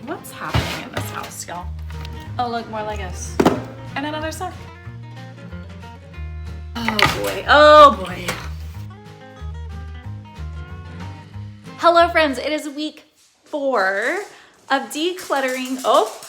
What's happening in this house, y'all? Oh, look, more Legos. And another sock. Oh boy, oh boy. Hello friends, it is week 4 of decluttering. Oh,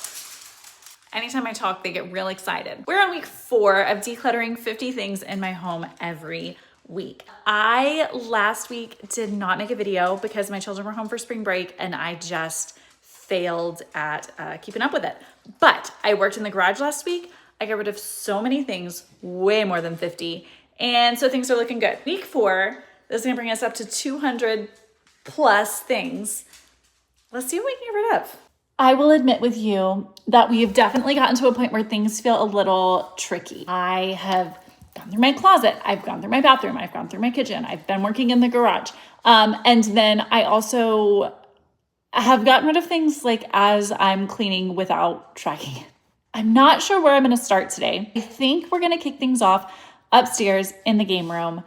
anytime I talk, they get real excited. We're on week 4 of decluttering 50 things in my home every week. I last week did not make a video because my children were home for spring break and I just failed at keeping up with it. But I worked in the garage last week. I got rid of so many things, way more than 50. And so things are looking good. Week 4, this is gonna bring us up to 200 plus things. Let's see what we can get rid of. I will admit with you that we've definitely gotten to a point where things feel a little tricky. I have gone through my closet. I've gone through my bathroom. I've gone through my kitchen. I've been working in the garage. And then I also have gotten rid of things like as I'm cleaning without tracking it. I'm not sure where I'm going to start today. I think we're going to kick things off upstairs in the game room.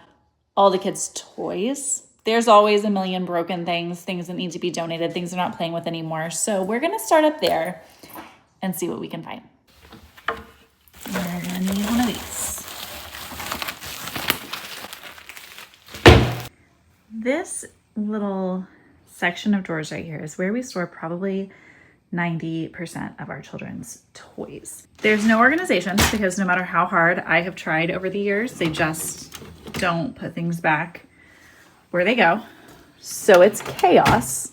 All the kids' toys. There's always a million broken things that need to be donated, things they're not playing with anymore. So we're going to start up there and see what we can find. We're going to need one of these. This little section of drawers right here is where we store probably 90% of our children's toys. There's no organization because no matter how hard I have tried over the years, they just don't put things back where they go. So it's chaos.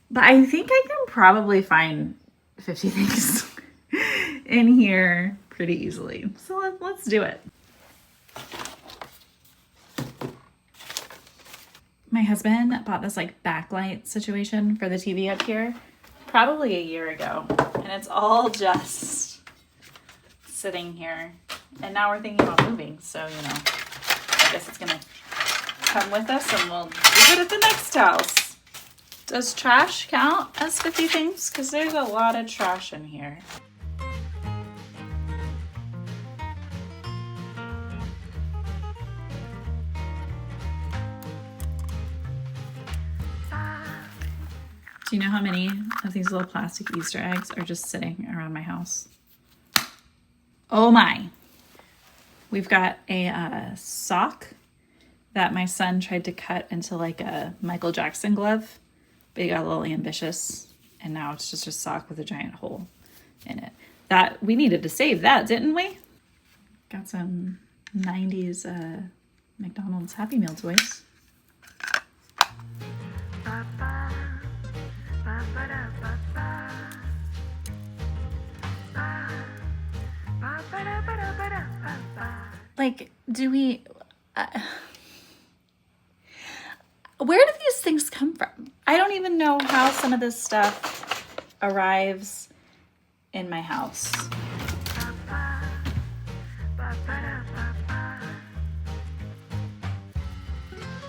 But I think I can probably find 50 things in here pretty easily. So let's do it. My husband bought this like backlight situation for the TV up here probably a year ago. And it's all just sitting here. And now we're thinking about moving. So, you know, I guess it's gonna come with us and we'll leave it at the next house. Does trash count as 50 things? Because there's a lot of trash in here. Do you know how many of these little plastic Easter eggs are just sitting around my house? Oh my. We've got a sock that my son tried to cut into like a Michael Jackson glove, but he got a little ambitious and now it's just a sock with a giant hole in it. That we needed to save that, didn't we? Got some 90s McDonald's Happy Meal toys. Like, do we... where do these things come from? I don't even know how some of this stuff arrives in my house.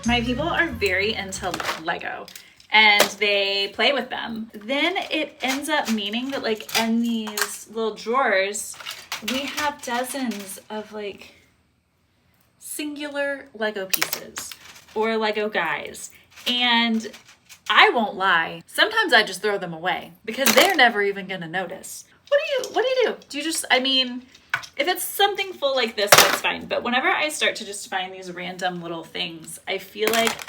My people are very into Lego and they play with them. Then it ends up meaning that like in these little drawers, we have dozens of like singular Lego pieces or Lego guys. And I won't lie, sometimes I just throw them away because they're never even gonna notice. What do you do? Do you just, I mean, if it's something full like this, that's fine. But whenever I start to just find these random little things, I feel like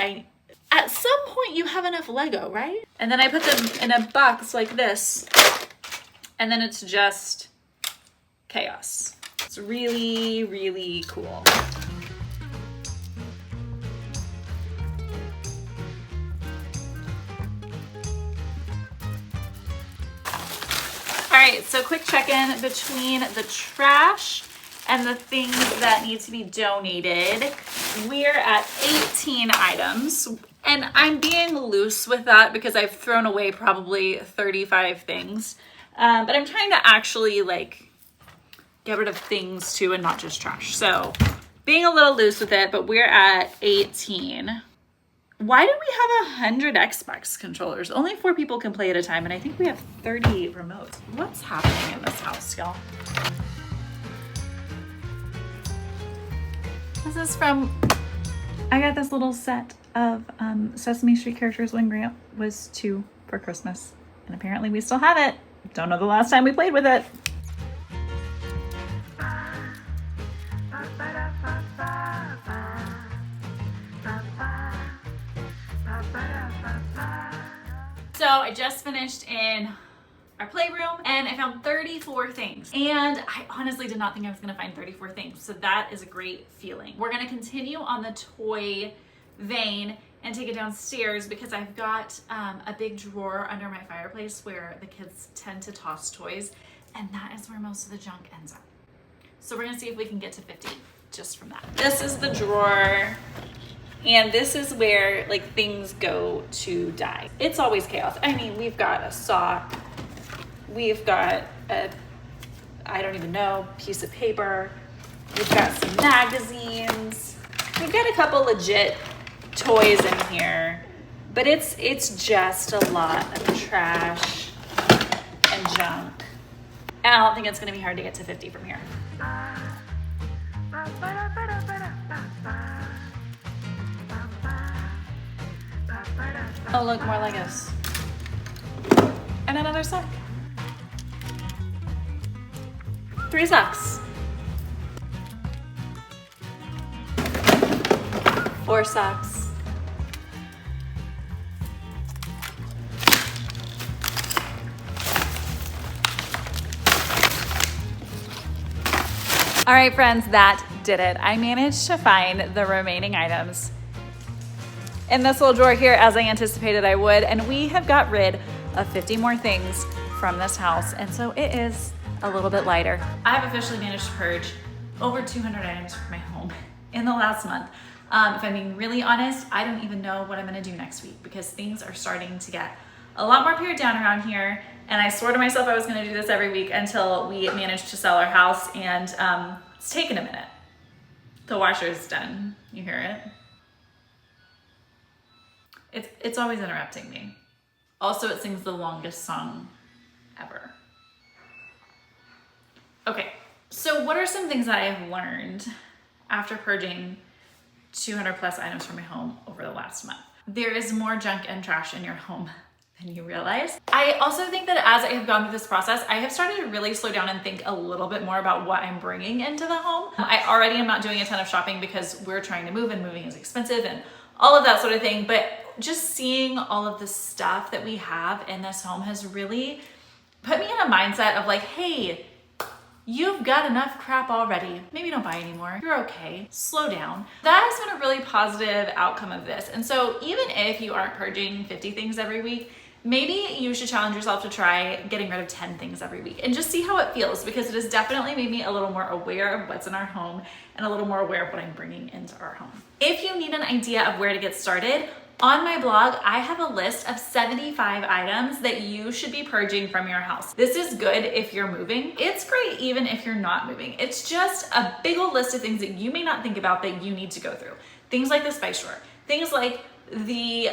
at some point you have enough Lego, right? And then I put them in a box like this and then it's just chaos. It's really, really cool. All right, so quick check-in between the trash and the things that need to be donated. We're at 18 items, and I'm being loose with that because I've thrown away probably 35 things. But I'm trying to actually like get rid of things too and not just trash. So being a little loose with it, but we're at 18. Why do we have 100 Xbox controllers? Only 4 people can play at a time, and I think we have 30 remotes. What's happening in this house, y'all? This is from, I got this little set of Sesame Street characters when Grant was 2 for Christmas. And apparently we still have it. Don't know the last time we played with it. So I just finished in our playroom and I found 34 things. And I honestly did not think I was gonna find 34 things. So that is a great feeling. We're gonna continue on the toy vein and take it downstairs because I've got a big drawer under my fireplace where the kids tend to toss toys, and that is where most of the junk ends up. So we're gonna see if we can get to 50 just from that. This is the drawer, and this is where like things go to die. It's always chaos. I mean, we've got a saw, we've got a, I don't even know, piece of paper, we've got some magazines, we've got a couple legit toys in here, but it's just a lot of trash and junk. And I don't think it's gonna be hard to get to 50 from here. Oh, look, more Legos. And another sock. 3 socks. 4 socks. All right, friends, that did it. I managed to find the remaining items in this little drawer here as I anticipated I would, and we have got rid of 50 more things from this house, and so it is a little bit lighter. I have officially managed to purge over 200 items from my home in the last month. If I'm being really honest, I don't even know what I'm gonna do next week because things are starting to get a lot more pared down around here, and I swore to myself I was gonna do this every week until we managed to sell our house, and it's taken a minute. The washer is done. You hear it? It's always interrupting me. Also, it sings the longest song ever. Okay, so what are some things that I have learned after purging 200 plus items from my home over the last month? There is more junk and trash in your home than you realize. I also think that as I have gone through this process, I have started to really slow down and think a little bit more about what I'm bringing into the home. I already am not doing a ton of shopping because we're trying to move and moving is expensive and all of that sort of thing, but just seeing all of the stuff that we have in this home has really put me in a mindset of like, hey, you've got enough crap already. Maybe don't buy anymore. You're okay. Slow down. That has been a really positive outcome of this. And so even if you aren't purging 50 things every week, maybe you should challenge yourself to try getting rid of 10 things every week and just see how it feels, because it has definitely made me a little more aware of what's in our home and a little more aware of what I'm bringing into our home. If you need an idea of where to get started, on my blog, I have a list of 75 items that you should be purging from your house. This is good if you're moving. It's great even if you're not moving. It's just a big old list of things that you may not think about that you need to go through. Things like the spice drawer, things like the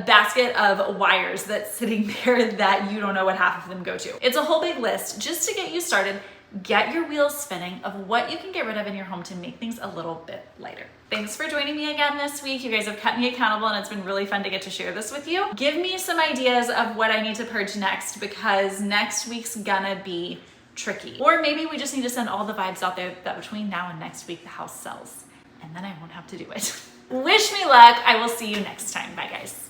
basket of wires that's sitting there that you don't know what half of them go to. It's a whole big list just to get you started, get your wheels spinning of what you can get rid of in your home to make things a little bit lighter. Thanks for joining me again this week. You guys have kept me accountable and it's been really fun to get to share this with you. Give me some ideas of what I need to purge next, because next week's gonna be tricky. Or maybe we just need to send all the vibes out there that between now and next week the house sells, and then I won't have to do it. Wish me luck. I will see you next time. Bye guys.